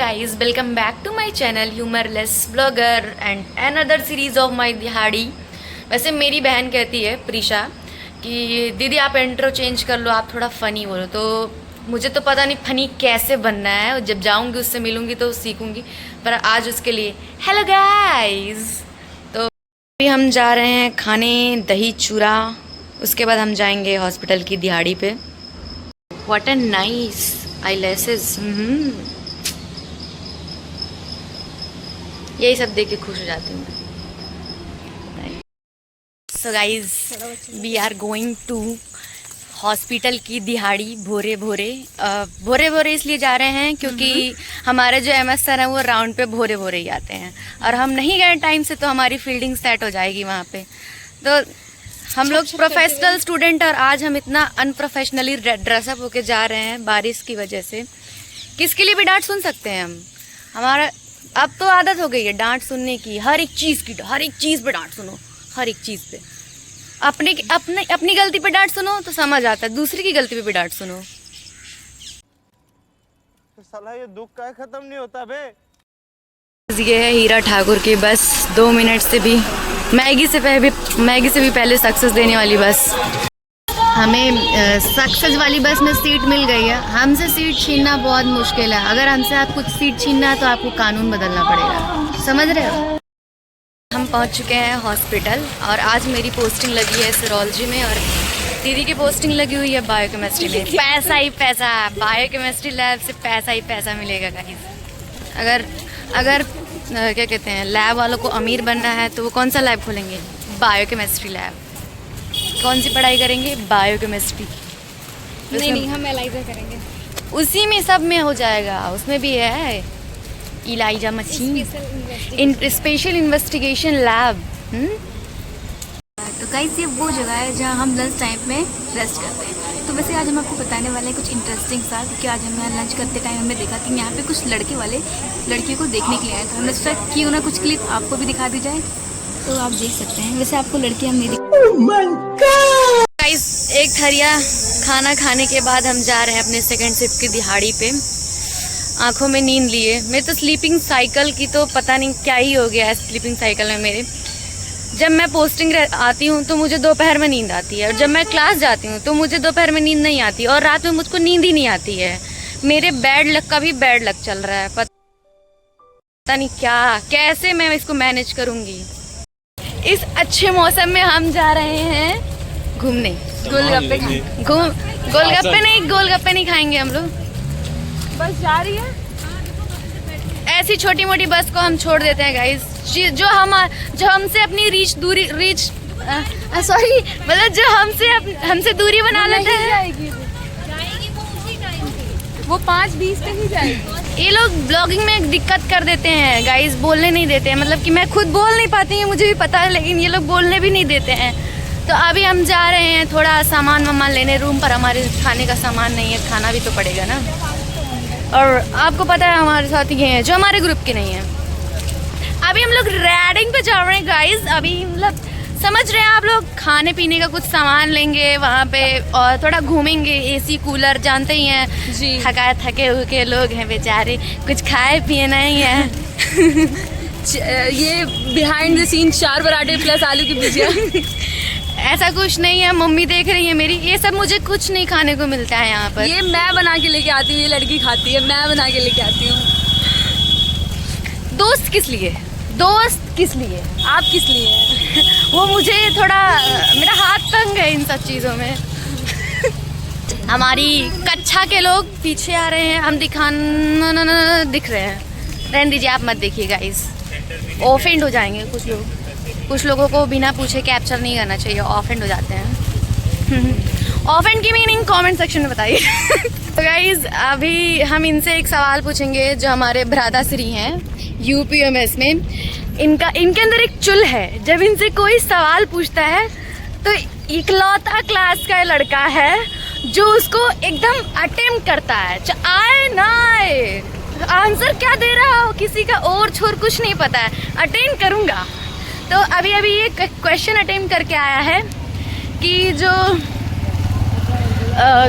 guys, welcome back to my channel humorless blogger and another series of my दिहाड़ी। वैसे मेरी बहन कहती है प्रीशा कि दीदी आप इंट्रो चेंज कर लो, आप थोड़ा फ़नी बोलो। तो मुझे तो पता नहीं फ़नी कैसे बनना है, जब जाऊंगी उससे मिलूंगी तो सीखूंगी। पर आज उसके लिए हेलो गाइस। तो अभी हम जा रहे हैं खाने दही चूरा, उसके बाद हम जाएंगे हॉस्पिटल की दिहाड़ी पे। व्हाट अ नाइस आईलैसेस, यही सब देख के खुश हो जाती हूँ। So guys we are going to hospital की दिहाड़ी भोरे भोरे इसलिए जा रहे हैं क्योंकि हमारे जो एमएस सर हैं वो राउंड पे भोरे भोरे ही आते हैं, और हम नहीं गए टाइम से तो हमारी फील्डिंग सेट हो जाएगी वहाँ पे। तो हम लोग प्रोफेशनल स्टूडेंट, और आज हम इतना अनप्रोफेशनली ड्रेसअप होके जा रहे हैं बारिश की वजह से। किसके लिए भी डांट सुन सकते हैं हम, हमारा अब तो आदत हो गई है डांट सुनने की। हर एक चीज़ पे डांट सुनो, हर एक चीज़ पे। अपनी गलती पे डांट सुनो तो समझ आता है, दूसरी की गलती पे भी डांट सुनो। साला ये दुख का खत्म नहीं होता बे। ये है हीरा ठाकुर की बस, 2 मिनट से भी मैगी से भी पहले सक्सेस देने वाली बस। हमें सक्सेस वाली बस में सीट मिल गई है। हमसे सीट छीनना बहुत मुश्किल है। अगर हमसे आप कुछ सीट छीनना है तो आपको कानून बदलना पड़ेगा, समझ रहे हो। हम पहुंच चुके हैं हॉस्पिटल, और आज मेरी पोस्टिंग लगी है सीरोलॉजी में, और दीदी की पोस्टिंग लगी हुई है बायोकेमिस्ट्री में। पैसा ही पैसा, बायोकेमिस्ट्री लैब से पैसा ही पैसा मिलेगा गाइस। अगर क्या कहते हैं, लैब वालों को अमीर बनना है तो वो कौन सा लैब खोलेंगे? Biochemistry lab. कौन सी पढ़ाई करेंगे? बायोकेमिस्ट्री। नहीं हम एलाइजर करेंगे, उसी में सब में हो जाएगा। उसमें भी है Elijah machine, special investigation lab. तो गाइस ये वो जगह है जहाँ हम लंच टाइम में रेस्ट करते हैं। तो वैसे आज हम आपको बताने वाले हैं कुछ इंटरेस्टिंग सा, क्योंकि आज हम यहाँ लंच करते टाइम हमने देखा कि यहाँ पे कुछ लड़के वाले लड़कियों को देखने के लिए आए। तो हमने सोचा क्यों ना कुछ क्लिप आपको भी दिखा दी जाए, तो आप देख सकते हैं। वैसे आपको लड़की हम नहीं गाइस, एक थरिया खाना खाने के बाद हम जा रहे हैं अपने सेकंड शिफ्ट की दिहाड़ी पे। आंखों में नींद लिए, मैं तो स्लीपिंग साइकिल की तो पता नहीं क्या ही हो गया है स्लीपिंग साइकिल में मेरे। जब मैं पोस्टिंग आती हूँ तो मुझे दोपहर में नींद आती है, और जब मैं क्लास जाती हूँ तो मुझे दोपहर में नींद नहीं आती, और रात में मुझको नींद ही नहीं आती है। मेरे बैड लक का भी बैड लक चल रहा है, पता नहीं कैसे मैं इसको मैनेज करूँगी। इस अच्छे मौसम में हम जा रहे हैं घूमने, गोलगप्पे नहीं खाएंगे हम लोग। बस जा रही है, ऐसी छोटी मोटी बस को हम छोड़ देते हैं गाइस, जो हमसे अपनी मतलब जो हमसे दूरी बना लेते हैं। वो 5:20 तक ही जाएगी। ये लोग ब्लॉगिंग में दिक्कत कर देते हैं गाइस, बोलने नहीं देते हैं। मतलब कि मैं खुद बोल नहीं पाती हूँ, मुझे भी पता है, लेकिन ये लोग बोलने भी नहीं देते हैं। तो अभी हम जा रहे हैं थोड़ा सामान वामान लेने रूम पर। हमारे खाने का सामान नहीं है, खाना भी तो पड़ेगा ना। और आपको पता है हमारे साथ ये हैं जो हमारे ग्रुप के नहीं हैं। अभी हम लोग राइडिंग पे जा रहे हैं गाइस। अभी मतलब समझ रहे हैं आप लोग, खाने पीने का कुछ सामान लेंगे वहाँ पे, और थोड़ा घूमेंगे। एसी कूलर जानते ही हैं जी, थके हुए लोग हैं बेचारे, कुछ खाए पिए नहीं है। ये बिहाइंड द सीन 4 पराठे प्लस आलू की भुजिया। ऐसा कुछ नहीं है, मम्मी देख रही है मेरी। ये सब मुझे कुछ नहीं खाने को मिलता है यहाँ पर। ये मैं बना के लेके आती हूँ, ये लड़की खाती है, मैं बना के लेके आती हूँ। दोस्त किस लिए, आप किस लिए? वो मुझे थोड़ा, मेरा हाथ तंग है इन सब चीज़ों में। हमारी कक्षा के लोग पीछे आ रहे हैं, हम दिख रहे हैं। रहने दीजिए, आप मत देखिए गाइस, ऑफेंड हो जाएंगे कुछ लोगों को बिना पूछे कैप्चर नहीं करना चाहिए, ऑफेंड हो जाते हैं। ऑफेंड की मीनिंग कमेंट सेक्शन में बताइए। तो गाइस अभी हम इनसे एक सवाल पूछेंगे, जो हमारे भ्राताश्री हैं यूपीएमएस में। इनके अंदर एक चुल है, जब इनसे कोई सवाल पूछता है तो इकलौता क्लास का लड़का है जो उसको एकदम अटेम्प्ट करता है, आए ना आए, आंसर क्या दे रहा हो, किसी का और छोर कुछ नहीं पता है, अटेम्प्ट करूँगा। तो अभी ये क्वेश्चन अटेम्प्ट करके आया है कि जो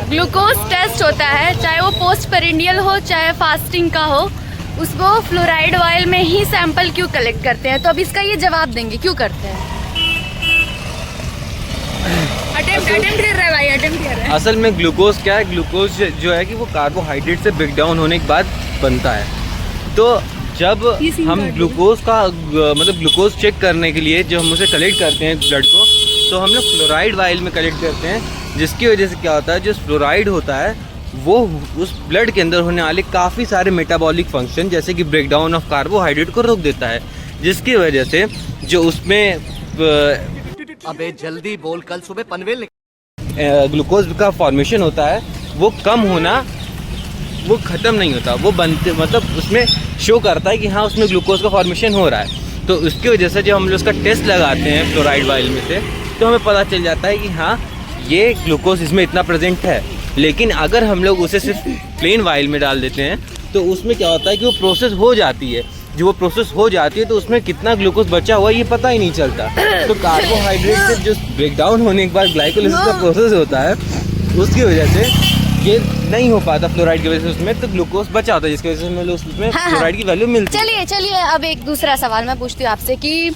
ग्लूकोज टेस्ट होता है, चाहे वो पोस्ट पेरिंडियल हो चाहे फास्टिंग का हो, उसको फ्लोराइड ऑयल में ही सैंपल क्यों कलेक्ट करते हैं? तो अब इसका ये जवाब देंगे क्यों करते हैं। अटेम्प्ट कर रहा है भाई, अटेम्प्ट कर रहा है। असल में ग्लूकोज क्या है, ग्लूकोज जो है कि वो कार्बोहाइड्रेट से ब्रेक डाउन होने के बाद बनता है। तो जब हम ग्लूकोज का मतलब ग्लूकोज चेक करने के लिए जो हम उसे कलेक्ट करते हैं ब्लड को, तो हम लोग फ्लोराइड वाइल में कलेक्ट करते हैं, जिसकी वजह से क्या होता है, जो फ्लोराइड होता है वो उस ब्लड के अंदर होने वाले काफ़ी सारे मेटाबॉलिक फंक्शन जैसे कि ब्रेक डाउन ऑफ कार्बोहाइड्रेट को रोक देता है, जिसकी वजह से जो उसमें अबे जल्दी बोल, कल सुबह पनवेल ग्लूकोज का फॉर्मेशन होता है वो कम होना, वो ख़त्म नहीं होता, वो बनते मतलब उसमें शो करता है कि हाँ उसमें ग्लूकोज का फॉर्मेशन हो रहा है। तो उसकी वजह से जब हम लोग उसका टेस्ट लगाते हैं फ्लोराइड वाइल में से, तो हमें पता चल जाता है कि हाँ ये ग्लूकोज इसमें इतना प्रेजेंट है। लेकिन अगर हम लोग उसे सिर्फ प्लेन वाइल में डाल देते हैं तो उसमें क्या होता है कि वो प्रोसेस हो जाती है, जो वो प्रोसेस हो जाती है तो उसमें कितना ग्लूकोज बचा हुआ है ये पता ही नहीं चलता। तो कार्बोहाइड्रेट से जो ब्रेक डाउन होने के बाद ग्लाइकोलिसिस का प्रोसेस होता है, उसकी वजह से ये नहीं हो पाता फ्लोराइड की वजह से, उसमें तो ग्लूकोज बचा होता है, जिसकी वजह से हमें उसमें फ्लोराइड की वैल्यू मिलती है। चलिए चलिए अब एक दूसरा सवाल मैं पूछती हूँ आपसे कि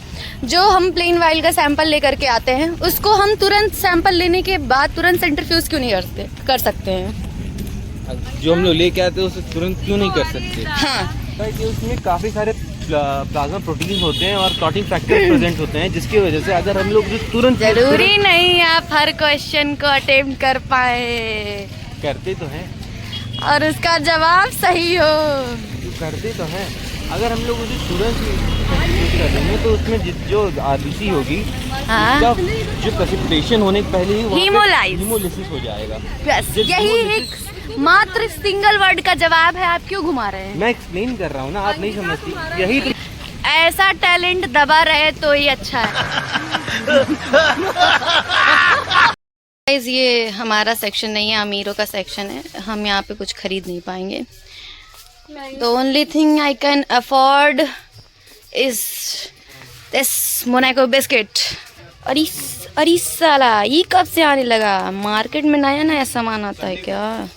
जो हम प्लेन वाइल का सैंपल लेकर के आते हैं उसको हम तुरंत सैंपल लेने के बाद तुरंत सेंट्रीफ्यूज क्यों नहीं कर सकते हैं? जो हम लोग लेके आते हैं उसे तुरंत क्यों नहीं कर सकते? हाँ, क्योंकि उसमें काफ़ी सारे प्लाज्मा प्रोटीन होते हैं और क्लॉटिंग फैक्टर प्रेजेंट होते हैं, जिसकी वजह से अगर हम लोग तुरंत जरूरी नहीं आप हर क्वेश्चन को अटेम्प्ट कर पाए करते तो हैं और उसका जवाब सही हो। करते तो हैं, अगर हम लोग उसे तुरंत यूज कर देंगे तो उसमें जो आरबीसी होगी हाँ। उसका जो प्रेसिपिटेशन होने के पहले ही हीमोलाइसिस हो जाएगा। बस यही एक मात्र सिंगल वर्ड का जवाब है, आप क्यों घुमा रहे हैं? मैं एक्सप्लेन कर रहा हूँ ना, आप नहीं समझती। यही तो ऐसा टैलेंट दबा रहे तो ही अच्छा है। Guys, ये हमारा सेक्शन नहीं है, अमीरों का सेक्शन है, हम यहाँ पे कुछ खरीद नहीं पाएंगे। The only thing I can afford is this Monaco biscuit। अरे साला ये कब से आने लगा? मार्केट में नया नया सामान आता है क्या?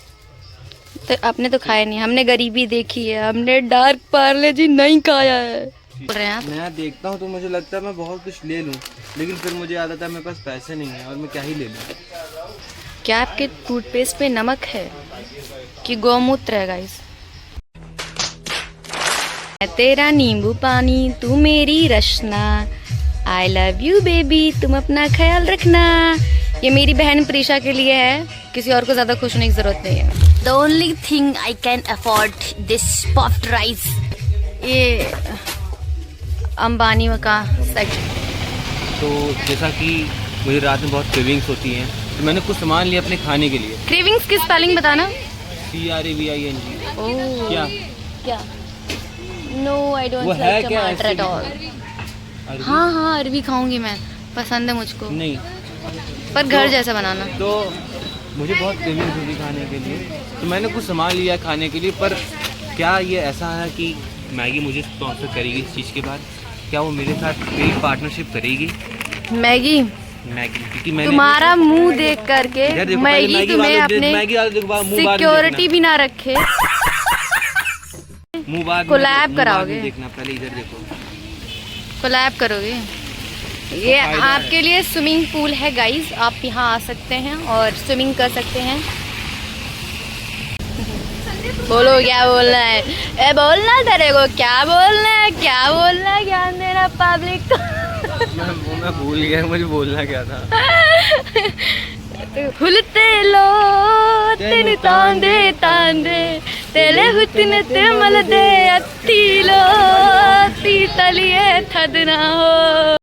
तो आपने तो खाया नहीं, हमने गरीबी देखी है, हमने डार्क पार्ले जी नहीं खाया है। बोल रहे हैं आप? मैं देखता हूँ तो मुझे लगता है मैं बहुत कुछ ले लूँ, लेकिन फिर मुझे याद आता है मेरे पास पैसे नहीं है और मैं क्या ही ले लूँ। क्या आपके टूथपेस्ट पे नमक है कि गौमूत्र है? गाइस, तेरा नींबू पानी तू मेरी रचना, आई लव यू बेबी, तुम अपना ख्याल रखना। ये मेरी बहन प्रीशा के लिए है, किसी और को ज्यादा खुश होने की जरूरत नहीं है। The only thing I can afford this puffed rice. ये अंबानी का सेक्शन। तो जैसा कि मुझे रात में बहुत क्रेविंग्स होती हैं, तो मैंने कुछ सामान लिया अपने खाने के लिए। क्रेविंग्स की स्पेलिंग बताना। CRAVING। ओह क्या क्या? नो आई डोंट वो है लाइक क्या टमाटर ऐसे एट ऑल। अरबी? हाँ हाँ अरबी खाऊंगी मैं, पसंद है मुझको, नहीं, पर घर जैसा बनाना। तो मुझे बहुत क्रेविंग्स होती खाने के लिए, तो मैंने कुछ सामान लिया खाने के लिए। पर क्या ये ऐसा है कि मैगी मुझे स्पॉन्सर करेगी इस चीज़ के बाद? क्या वो मेरे साथ पेड पार्टनरशिप करेगी? मैगी क्योंकि मैंने तुम्हारा मुंह देख करके इधर देखो, मैगी मैगी तुम्हें वालों अपने मैगी वालों देखो, मुंह बाहर नहीं सिक्योरिटी भी ना रखे, मुंह बाहर नहीं कोलैब देखो, मुंह बाहर कराओगे। नहीं देखना, पहले इधर देखो। कोलैब करोगे। ये फायदा आपके लिए स्विमिंग पूल है गाइस, आप यहाँ आ सकते हैं और स्विमिंग कर सकते हैं। बोलो क्या बोलना है? ए बोलना तेरे को, क्या बोलना है, क्या बोलना है, ज्ञान देना पब्लिक को। मैं भूल गया मुझे बोलना क्या था। हुलते लो तेन तांदे तांदे तेले हुतने ते मल दे अत्तीलो ती तलिए थदना हो।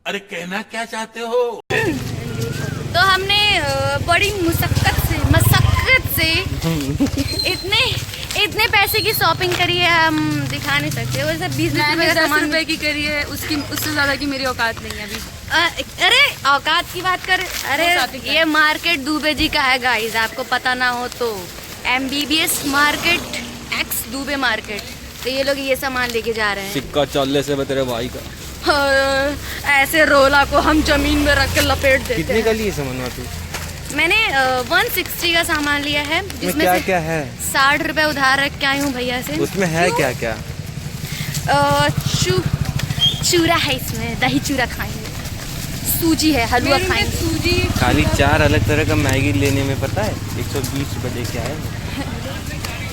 अरे कहना क्या चाहते हो? तो हमने बड़ी मशक्कत से इतने पैसे की शॉपिंग करी है, हम दिखा नहीं सकते। वो सब 20 रुपए की करी है, उससे ज्यादा की मेरी औकात नहीं है अभी। अरे औकात की बात कर, अरे ये मार्केट दुबे जी का है गाइस, आपको पता ना हो तो। MBBS market x Dubey market, तो ये लोग ये सामान लेके जा रहे हैं। सिक्का चलने से तेरे भाई का ऐसे रोला को हम जमीन में रख के लपेट देते कितने का हैं। लिए सामान तू? मैंने 160 का सामान लिया है उसमें जिसमें क्या से क्या है? 60 रुपए उधार रख के आई हूँ भैया से। उसमें है क्या क्या? चूरा है इसमें, दही चूरा खाएंगे, सूजी है, हलवा खाएंगे। सूजी खाली 4 अलग तरह का मैगी लेने में पता है 120 रुपए दे के आए।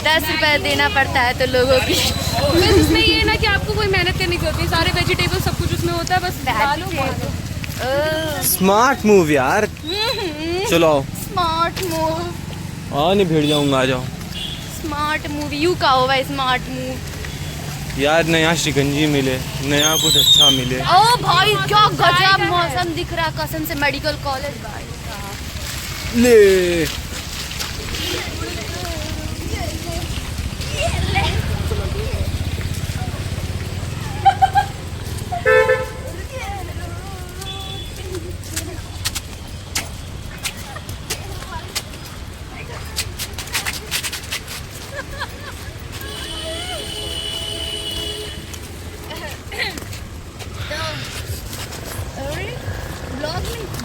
10 रुपए देना पड़ता है तो लोगों की। बस उसमें ये ना कि आपको कोई मेहनत करनी नहीं होती, सारे वेजिटेबल सब कुछ उसमें होता है, बस डालो खा लो। स्मार्ट मूव यार, चलो आओ। स्मार्ट मूव, हाँ नहीं भिड़ जाऊंगा, आ जाओ। स्मार्ट मूव यू का होगा, स्मार्ट मूव। यार नया शिकंजी मिले, नया कुछ अच्छा मिले। ओ भाई क्या गजब मौसम दिख रहा, कसम से मेडिकल कॉलेज भाई। ले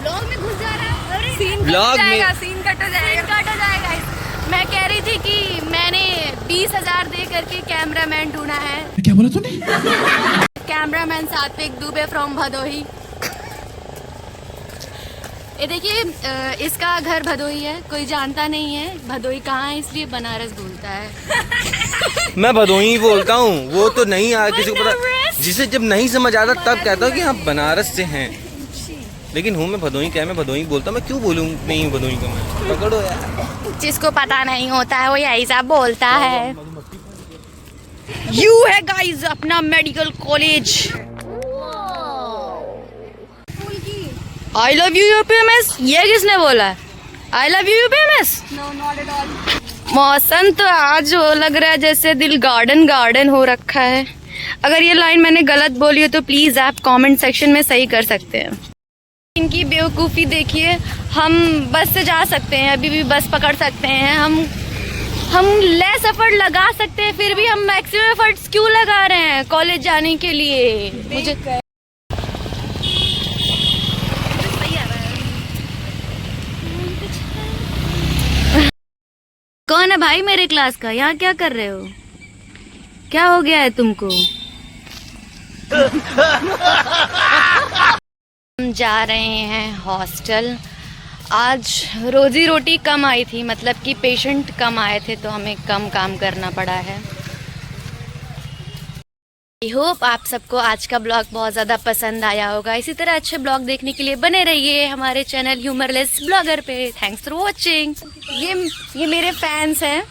ब्लॉग में घुस जा रहा है, ब्लॉग में सीन कट हो सीन कट हो जाएगा। मैं कह रही थी कि मैंने 20,000 दे करके कैमरामैन ढूंढा है। क्या बोला तूने? कैमरामैन सात्विक दुबे फ्रॉम भदोही। ये देखिए इसका घर भदोही है, कोई जानता नहीं है भदोही कहाँ है, इसलिए बनारस बोलता है। मैं भदोही बोलता हूँ, वो तो नहीं आ किसी को पता, जिसे जब नहीं समझ आता तब कहता हूँ कि हाँ बनारस से हैं, लेकिन हूँ मैं भदोही। क्या मैं भदोही बोलता, मैं क्यों बोलूँ नहीं हूँ भदोही का मैं? पकड़ो यार, जिसको पता नहीं होता है वो यही सब बोलता है। यू है गाइस अपना medical college. I love you UPMS, ये किसने बोला है? I love you UPMS. No not at all. मौसम तो आज लग रहा है जैसे दिल गार्डन गार्डन हो रखा है। अगर ये लाइन मैंने गलत बोली हो तो प्लीज आप कमेंट सेक्शन में सही कर सकते हैं। इनकी बेवकूफ़ी देखिए, हम बस से जा सकते हैं, अभी भी बस पकड़ सकते हैं, हम लेस एफर्ट लगा सकते हैं, फिर भी हम मैक्सिमम एफर्ट्स क्यों लगा रहे हैं कॉलेज जाने के लिए? मुझे कौन है भाई मेरे क्लास का? यहाँ क्या कर रहे हो? क्या हो गया है तुमको? हम जा रहे हैं हॉस्टल। आज रोजी रोटी कम आई थी, मतलब कि पेशेंट कम आए थे तो हमें कम काम करना पड़ा है। आई होप आप सबको आज का ब्लॉग बहुत ज़्यादा पसंद आया होगा। इसी तरह अच्छे ब्लॉग देखने के लिए बने रहिए हमारे चैनल ह्यूमरलेस ब्लॉगर पे। Thanks for watching. ये मेरे फैंस हैं।